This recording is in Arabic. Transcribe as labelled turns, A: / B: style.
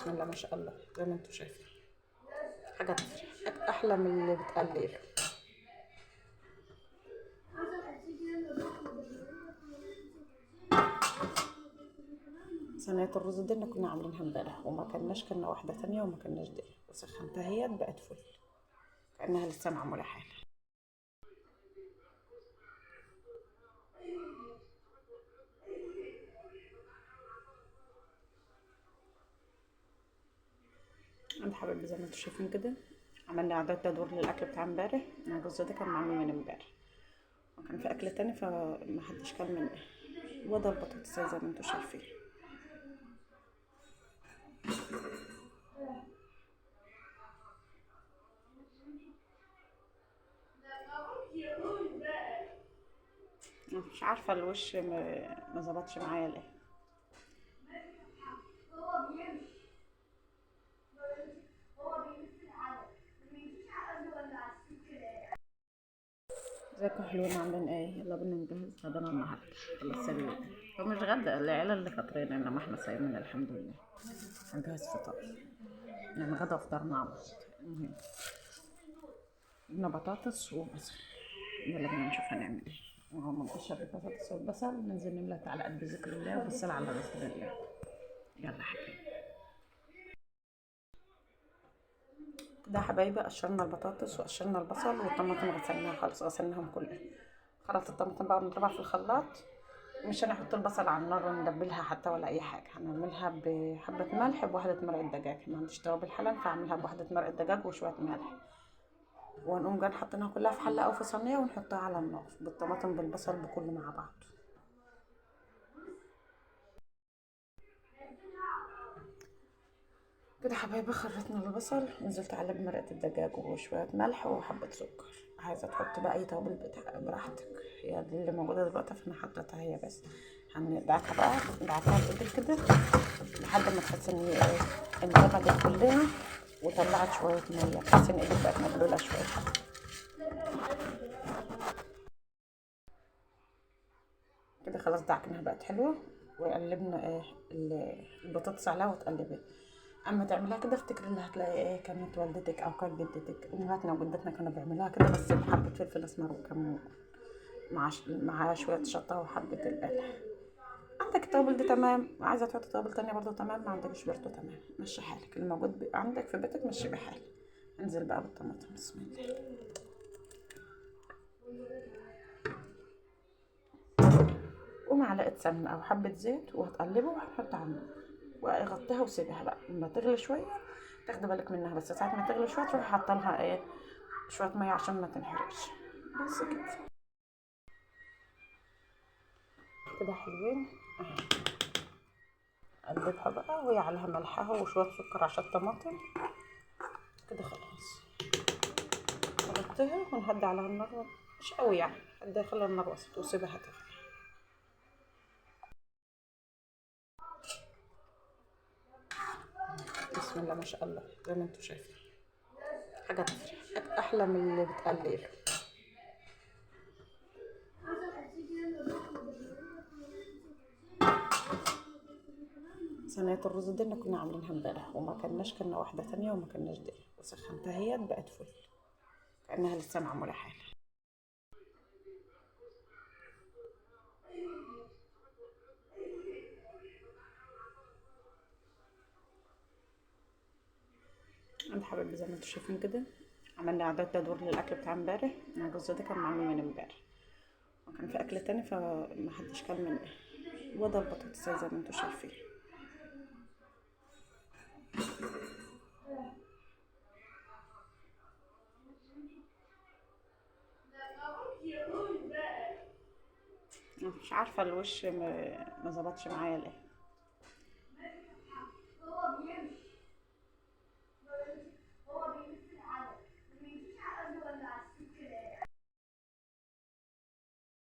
A: بسم الله ما شاء الله زي ما انتم شايفين. حاجة تفرح احلى من اللي بتقلل. صينية الرز دي كنا عاملينها امبارح وما كناش، كنا واحدة تانية وما كناش دي، وسخنتها هي بقت فل كأنها لسه معمولة حالا. عند حبايبي زي ما انتم شايفين كده عملنا اعداد تدوير للاكل بتاع امبارح. الرز ده كان معمول من امبارح وكان في اكل تاني فما حدش كل منه، وده البطاطس زي ما انتم شايفين. مش عارفه الوش ما ظبطش معايا ليه. ازيكم حلوين عاملين ايه؟ يلا بينا نجهز غدانا النهارده. خلاص هو مش غدا، العيله اللي فاطرين، انما احنا صايمين الحمد لله. هنجهز فطار، يعني غدا وفطار مع بعض. المهم جبنا بطاطس وبصل، يلا بينا نشوف هنعمل ايه. وهم نقشر البطاطس والبصل وننزل نملى على قد ذكر الله وبالصلاة على رسول الله. يلا حبيبي. كده حبايبي قشرنا البطاطس وقشرنا البصل والطماطم غسلناها خالص، غسلناهم كلهم. خلطت الطماطم بقى بنضربها في الخلاط. مش هنحط البصل على النار ونلبلها حتى ولا اي حاجه، هنعملها بحبه ملح بواحده مرقه دجاج. ما عنديش توابل حلال فاعملها بواحده مرقه دجاج وشويه ملح، ونقوم جاي حاطينها كلها في حله او في صينيه ونحطها على النار بالطماطم بالبصل بكله مع بعض. كده حبايبي خرطنا البصل ونزلت عليه بمرقه الدجاج وشويه ملح وحبه سكر. عايزه تحط بقى اي توابل براحتك، هي دي اللي موجوده دلوقتي فانا حطيتها هي بس. هندعكها بقى، ندعكها بايدك كده لحد ما تحس ان هي ايه اندمجت كلها وطلعت شويه ميه، تحس ان ايدك بقت مبلوله شويه. كده خلاص دعكناها بقت حلوه، وقلبنا ايه البطاطس عليها وتقلبي. اما تعمليها كده افتكري اللي هتلاقي ايه كانت والدتك او كانت جدتك امهاتنا وجدتنا كانوا بيعملوها كده، بس بحبه فلفل اسمر وكمون مع شويه شطه وحبه القلح. عندك التوابل دي تمام، عايزه تحطي توابل تانية برضو تمام، ما عندكش برضو تمام، مشي حالك اللي موجود عندك في بيتك مشي بحالك. انزل بقى بالطماطم بسم الله ومعلقه سمنه او حبه زيت وهتقلبه وهنحط على النار وغطيها وسيبها بقى لما تغلي شويه. تاخدي بالك منها بس ساعه ما تغلي شويه تروحي حاطه لها ايه شويه ميه عشان ما تنحرقش. بس كده كده حلوين اهي. قلبها بقى وهي عليها ملحها وشويه سكر عشان الطماطم. كده خلاص نغطيها ونهدي على النار، مش قوي يعني، هدي خلي النار وسط وسيبها تغلي. بسم الله ما شاء الله زي ما انتم شايفين. حاجه تفرح احلى من اللي بتقلل. صينية الرز دي كنا عاملينها امبارح وما كناش، كنا واحدة تانية وما كناش دي، وسخنتها هي بقت فل كأنها لسه معمولة حالا. عند حبايبي زي ما انتم شايفين كده عملنا اعداد تدوير للاكل بتاع امبارح. الرز ده كان معمول من امبارح وكان في اكل تاني فما حدش كل منه، وده البطاطس زي ما انتم شايفين. مش عارفه الوش ما ظبطش معايا ليه.